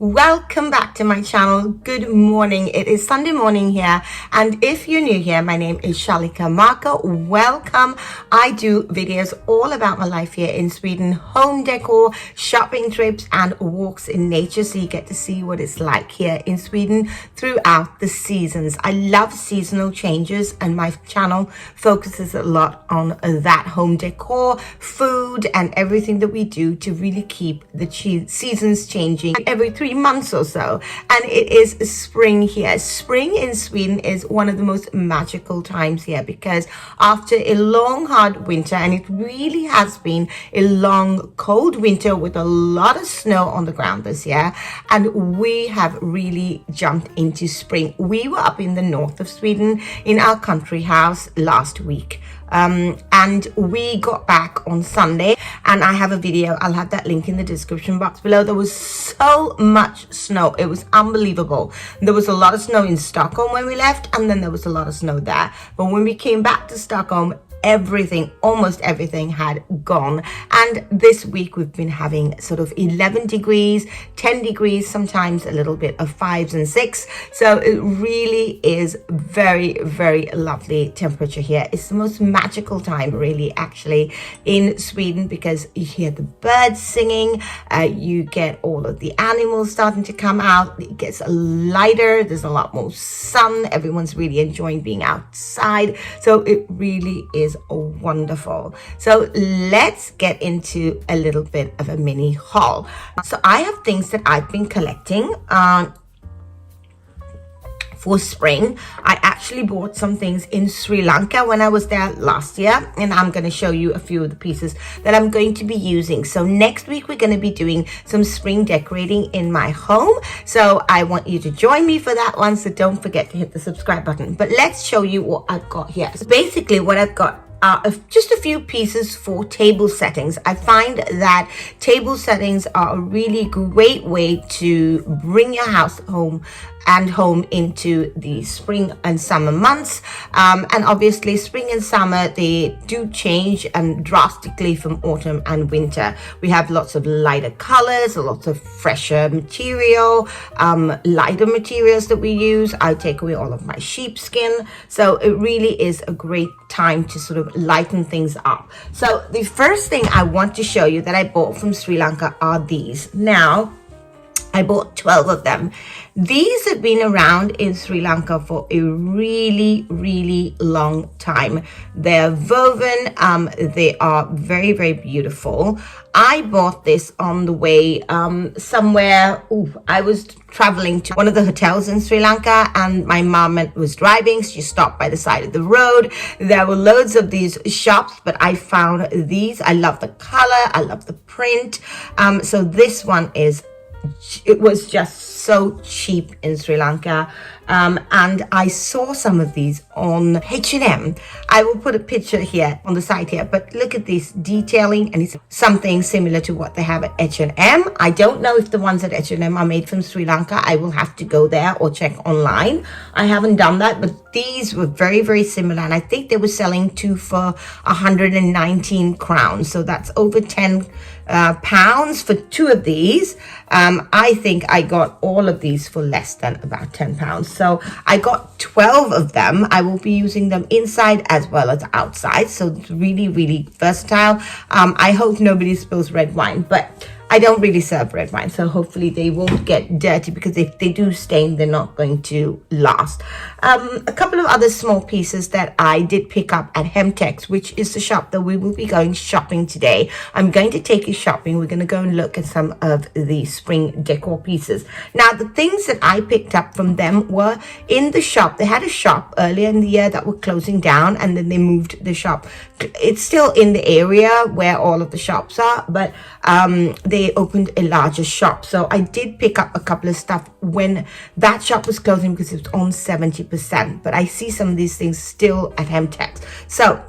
Welcome back to my channel. Good morning. It is Sunday morning here, and if you're new here, my name is Shalika. Welcome. I do videos all about my life here in Sweden, home decor, shopping trips, and walks in nature, so you get to see what it's like here in Sweden throughout the seasons. I love seasonal changes, and my channel focuses a lot on that home decor, food, and everything that we do to really keep the seasons changing every 3 months or so. And it is spring here. Spring in Sweden is one of the most magical times here, because after a long hard winter, and it really has been a long cold winter with a lot of snow on the ground this year, and we have really jumped into spring. We were up in the north of Sweden in our country house last week, and we got back on Sunday, and I have a video. I'll have that link in the description box below. There was so much snow. It was unbelievable. There was a lot of snow in Stockholm when we left, and then there was a lot of snow there. But when we came back to Stockholm, almost everything had gone. And this week we've been having sort of 11 degrees, 10 degrees, sometimes a little bit of 5s and 6. So it really is very, very lovely temperature here. It's the most magical time really actually in Sweden, because you hear the birds singing, you get all of the animals starting to come out, it gets lighter, there's a lot more sun, everyone's really enjoying being outside. So it really is wonderful. So let's get into a little bit of a mini haul. So I have things that I've been collecting for spring. I actually bought some things in Sri Lanka when I was there last year, and I'm going to show you a few of the pieces that I'm going to be using. So next week we're going to be doing some spring decorating in my home, so I want you to join me for that one. So don't forget to hit the subscribe button. But let's show you what I've got here. So basically what I've got just a few pieces for table settings. I find that table settings are a really great way to bring your house home into the spring and summer months, and obviously spring and summer, they do change drastically from autumn and winter. We have lots of lighter colors, lots of fresher material, lighter materials that we use. I take away all of my sheepskin, so it really is a great time to sort of lighten things up. So the first thing I want to show you that I bought from Sri Lanka are these. Now I bought 12 of them. These have been around in Sri Lanka for a really, really long time. They're woven. They are very, very beautiful. I bought this on the way somewhere. I was traveling to one of the hotels in Sri Lanka, and my mom was driving. She stopped by the side of the road. There were loads of these shops, but I found these. I love the color. I love the print. So this one it was just so cheap in Sri Lanka, and I saw some of these on H&M. I will put a picture here on the side here, but look at this detailing, and it's something similar to what they have at H&M. I don't know if the ones at H&M are made from Sri Lanka. I will have to go there or check online. I haven't done that, but these were very, very similar, and I think they were selling two for 119 crowns, so that's over 10 pounds for two of these. I think I got all of these for less than about 10 pounds. So I got 12 of them. I will be using them inside as well as outside. So it's really, really versatile. I hope nobody spills red wine, but I don't really serve red wine, so hopefully they won't get dirty, because if they do stain, they're not going to last. A couple of other small pieces that I did pick up at Hemtex, which is the shop that we will be going shopping today. I'm going to take you shopping. We're going to go and look at some of the spring decor pieces. Now, the things that I picked up from them were in the shop. They had a shop earlier in the year that were closing down, and then they moved the shop. It's still in the area where all of the shops are, but they opened a larger shop. So I did pick up a couple of stuff when that shop was closing, because it was on 70%. But I see some of these things still at Hemtex. So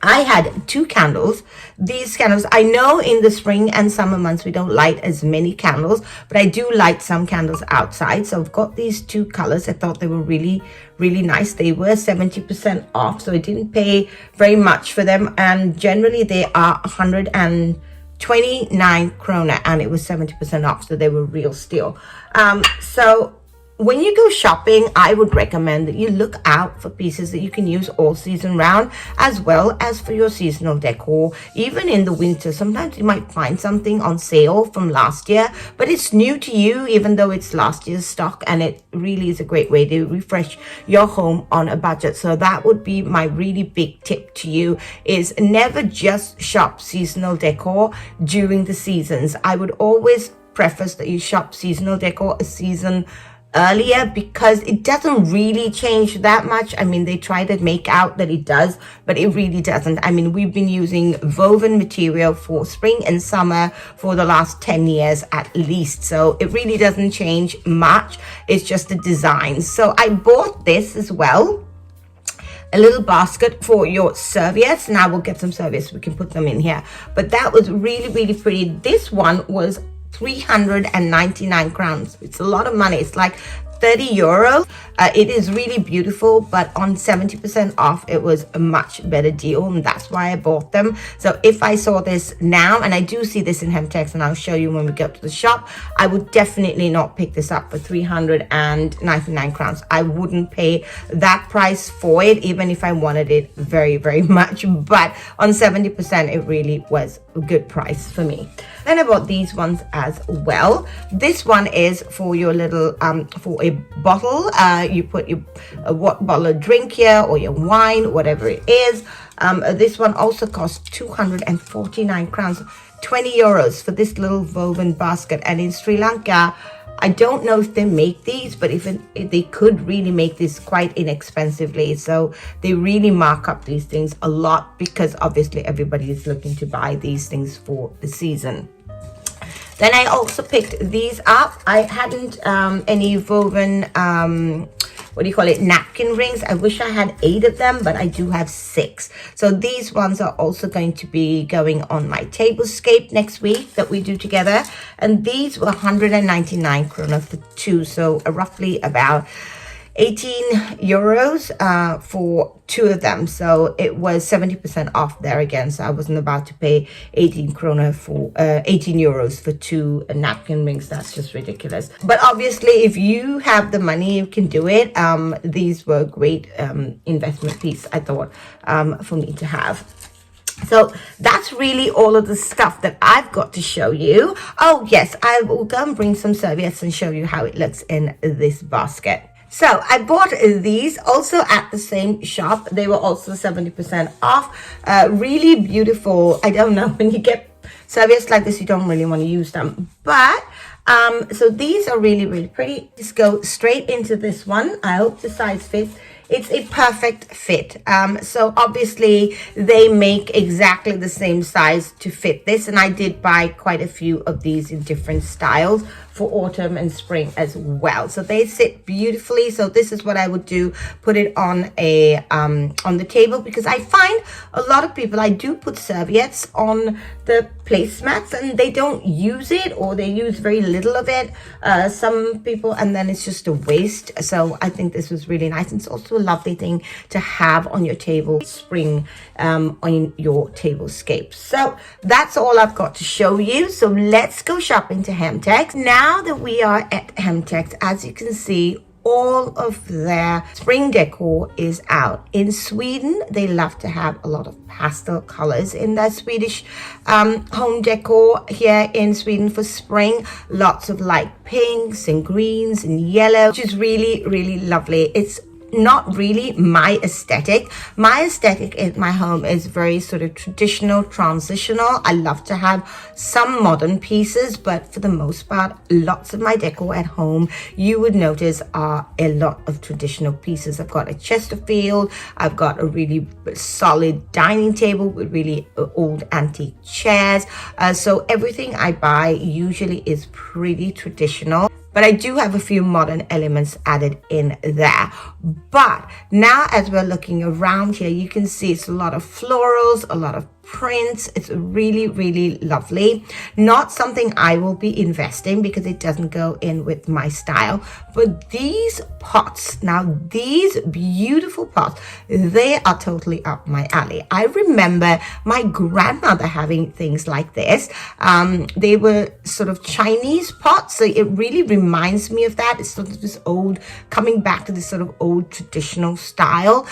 I had 2 candles. These candles, I know in the spring and summer months we don't light as many candles, but I do light some candles outside. So I've got these 2 colors. I thought they were really, really nice. They were 70% off, so I didn't pay very much for them, and generally they are 100 and 29 krona, and it was 70% off, so they were real steal. So when you go shopping, I would recommend that you look out for pieces that you can use all season round, as well as for your seasonal decor. Even in the winter, sometimes you might find something on sale from last year, but it's new to you, even though it's last year's stock, and it really is a great way to refresh your home on a budget. So that would be my really big tip to you, is never just shop seasonal decor during the seasons. I would always preface that you shop seasonal decor a season earlier, because it doesn't really change that much. I mean, they try to make out that it does, but it really doesn't. I mean, we've been using woven material for spring and summer for the last 10 years at least, so it really doesn't change much. It's just the design. So I bought this as well, a little basket for your serviettes. Now we'll get some serviettes, we can put them in here, but that was really, really pretty. This one was 399 crowns. It's a lot of money. It's like 30 euros. It is really beautiful, but on 70% off, it was a much better deal, and that's why I bought them. So if I saw this now, and I do see this in Hemtex, and I'll show you when we go to the shop, I would definitely not pick this up for 399 crowns. I wouldn't pay that price for it, even if I wanted it very, very much. But on 70%, it really was a good price for me. Then I bought these ones as well. This one is for your little for a bottle. You put your what bottle of drink here, or your wine, whatever it is. This one also costs 249 crowns, 20 euros for this little woven basket. And in Sri Lanka, I don't know if they make these, but if they could really make this quite inexpensively. So they really mark up these things a lot, because obviously everybody is looking to buy these things for the season. Then I also picked these up. I hadn't any woven, what do you call it, napkin rings. I wish I had 8 of them, but I do have 6. So these ones are also going to be going on my tablescape next week that we do together. And these were 199 krona for 2. So roughly about 18 euros for 2 of them. So it was 70% off there again. So I wasn't about to pay 18 krona for 18 euros for 2 napkin rings. That's just ridiculous. But obviously, if you have the money, you can do it. These were a great investment piece, I thought, for me to have. So that's really all of the stuff that I've got to show you. Oh yes, I will go and bring some serviettes and show you how it looks in this basket. So I bought these also at the same shop. They were also 70% off. Really beautiful. I don't know, when you get serviettes like this, you don't really want to use them. But so these are really, really pretty. Just go straight into this one. I hope the size fits. It's a perfect fit. So obviously they make exactly the same size to fit this, and I did buy quite a few of these in different styles for autumn and spring as well. So they sit beautifully. So this is what I would do, put it on a on the table, because I find a lot of people, I do put serviettes on the placemats and they don't use it, or they use very little of it, some people, and then it's just a waste. So I think this was really nice, and it's also a lovely thing to have on your table spring on your tablescape. So that's all I've got to show you. So let's go shopping to Hemtex. Now that we are at Hemtex, as you can see, all of their spring decor is out. In Sweden, they love to have a lot of pastel colors in their Swedish home decor. Here in Sweden for spring, lots of light pinks and greens and yellow, which is really, really lovely. It's not really my aesthetic. My aesthetic in my home is very sort of traditional, transitional. I love to have some modern pieces, but for the most part, lots of my decor at home, you would notice, are a lot of traditional pieces. I've got a Chesterfield, I've got a really solid dining table with really old antique chairs. So everything I buy usually is pretty traditional. But I do have a few modern elements added in there. But now as we're looking around here, you can see it's a lot of florals, a lot of prints. It's really, really lovely. Not something I will be investing because it doesn't go in with my style. But these pots, now these beautiful pots, they are totally up my alley. I remember my grandmother having things like this. They were sort of Chinese pots, so it really reminds me of that. It's sort of this old, coming back to this sort of old traditional style.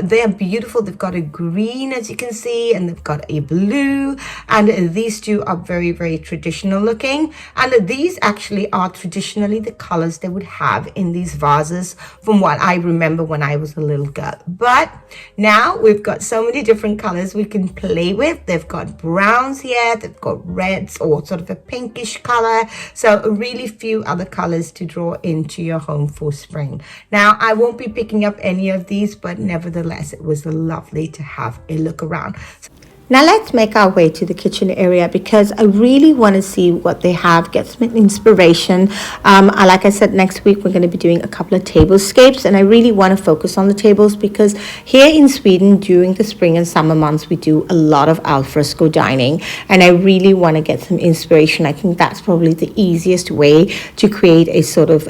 They're beautiful. They've got a green, as you can see, and they've got a blue, and these two are very, very traditional looking, and these actually are traditionally the colors they would have in these vases from what I remember when I was a little girl. But now we've got so many different colors we can play with. They've got browns here, they've got reds or sort of a pinkish color, so a really few other colors to draw into your home for spring. Now I won't be picking up any of these, but nevertheless it was lovely to have a look around. Now let's make our way to the kitchen area because I really want to see what they have, get some inspiration. Like I said, next week we're going to be doing a couple of tablescapes, and I really want to focus on the tables because here in Sweden during the spring and summer months we do a lot of al fresco dining, and I really want to get some inspiration. I think that's probably the easiest way to create a sort of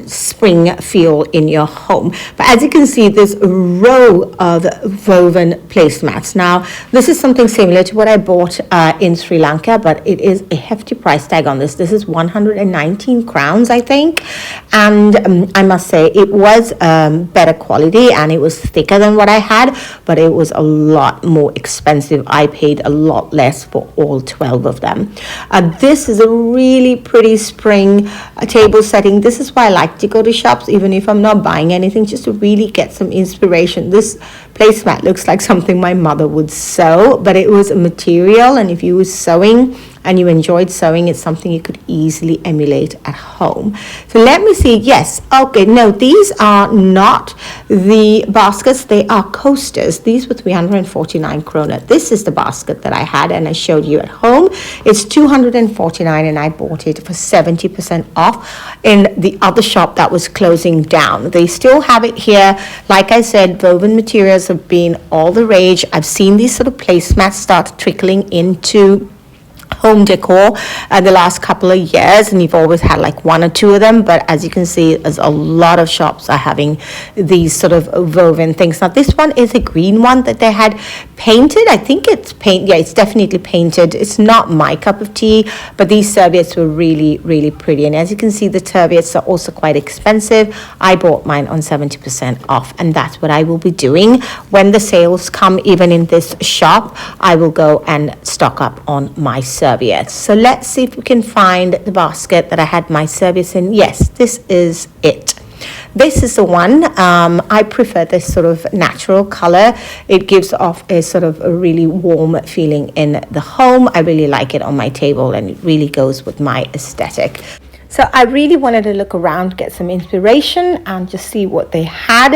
spring feel in your home. But as you can see, this row of woven placemats. Now this is something similar to what I bought in Sri Lanka, but it is a hefty price tag on this. This is 119 crowns, I think. And I must say it was better quality and it was thicker than what I had, but it was a lot more expensive. I paid a lot less for all 12 of them. This is a really pretty spring table setting. This is why I like to go to shops, even if I'm not buying anything, just to really get some inspiration. This placemat looks like something my mother would sew, but it was a material, and if you were sewing and you enjoyed sewing, it's something you could easily emulate at home. So let me see. Yes, okay, no, these are not the baskets, they are coasters. These were 349 krona. This is the basket that I had and I showed you at home. It's 249 and I bought it for 70% off in the other shop that was closing down. They still have it here. Like I said, woven materials have been all the rage. I've seen these sort of placemats start trickling into home decor the last couple of years, and you've always had like one or two of them, but as you can see, there's a lot of shops are having these sort of woven things. Now this one is a green one that they had painted. I think it's it's definitely painted. It's not my cup of tea, but these serviettes were really, really pretty, and as you can see, the serviettes are also quite expensive. I bought mine on 70% off, and that's what I will be doing when the sales come. Even in this shop, I will go and stock up on my serviettes. So let's see if we can find the basket that I had my serviettes in. Yes, this is it. This is the one. I prefer this sort of natural color. It gives off a sort of a really warm feeling in the home. I really like it on my table, and it really goes with my aesthetic. So I really wanted to look around, get some inspiration, and just see what they had.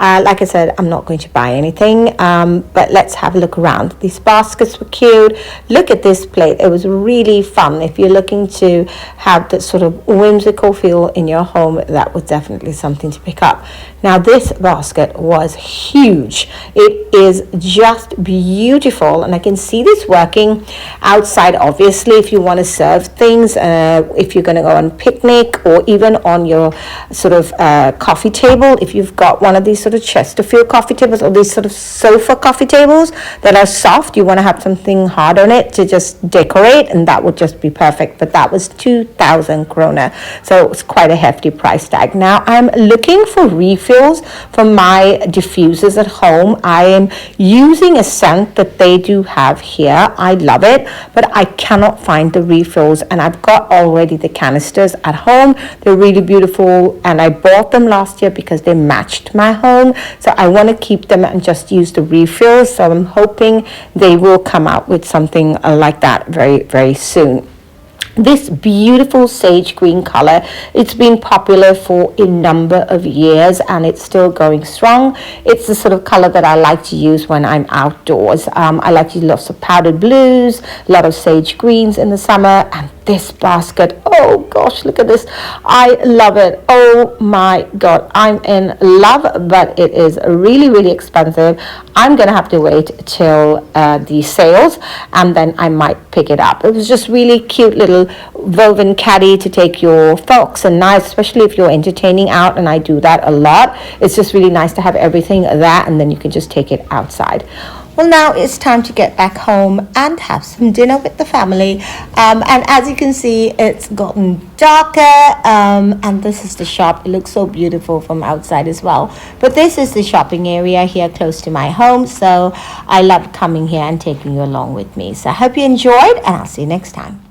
Like I said, I'm not going to buy anything, but let's have a look around. These baskets were cute. Look at this plate. It was really fun. If you're looking to have that sort of whimsical feel in your home, that was definitely something to pick up. Now this basket was huge. It is just beautiful, and I can see this working outside, obviously, if you want to serve things, if you're going to go on picnic, or even on your sort of coffee table. If you've got one of these sort of Chesterfield coffee tables, or these sort of sofa coffee tables that are soft, you want to have something hard on it to just decorate, and that would just be perfect. But that was 2,000 krona, so it's quite a hefty price tag. Now I'm looking for refills for my diffusers at home. I am using a scent that they do have here. I love it, but I cannot find the refills, and I've got already the canisters at home. They're really beautiful, and I bought them last year because they matched my home, so I want to keep them and just use the refills. So I'm hoping they will come out with something like that very, very soon. This beautiful sage green color, it's been popular for a number of years and it's still going strong. It's the sort of color that I like to use when I'm outdoors. I like to use lots of powdered blues, a lot of sage greens in the summer, and this basket. Oh gosh, look at this. I love it. Oh my god, I'm in love, but it is really, really expensive. I'm gonna have to wait till the sales, and then I might pick it up. It was just really cute little woven caddy to take your forks and knives, especially if you're entertaining out, and I do that a lot. It's just really nice to have everything that, and then you can just take it outside. Well, now it's time to get back home and have some dinner with the family. And as you can see, it's gotten darker. And this is the shop. It looks so beautiful from outside as well. But this is the shopping area here close to my home. So I love coming here and taking you along with me. So I hope you enjoyed, and I'll see you next time.